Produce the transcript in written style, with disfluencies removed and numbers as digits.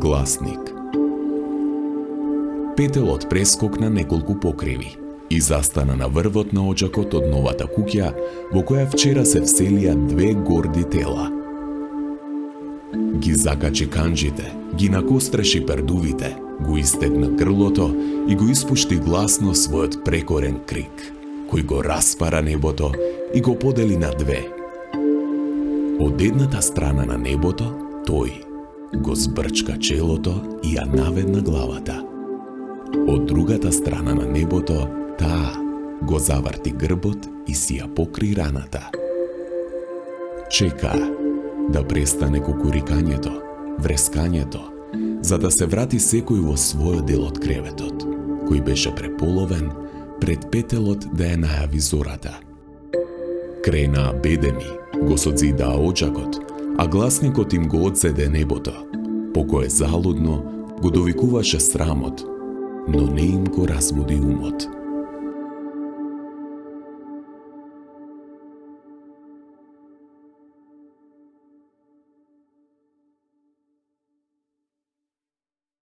Гласник. Петелот прескокна неколку покриви и застана на врвот на очакот од новата куќа во која вчера се вселија две горди тела. Ги закачи канџите, ги накостреши пердувите, го истегна грлото и го испушти гласно својот прекорен крик, кој го распара небото и го подели на две. Од едната страна на небото, тој го збрчка челото и ја наведна главата. Од другата страна на небото, таа го заврти грбот и си ја покри раната. Чека да престане кукурикањето, врескањето, за да се врати секој во својот дел од креветот, кој беше преполовен пред Петелот да ја најави зората. Кренаа бедеми, го созидаа очакот, а гласникот им го одзеде небото, по кое залудно го довикуваше срамот, но не им го разбуди умот.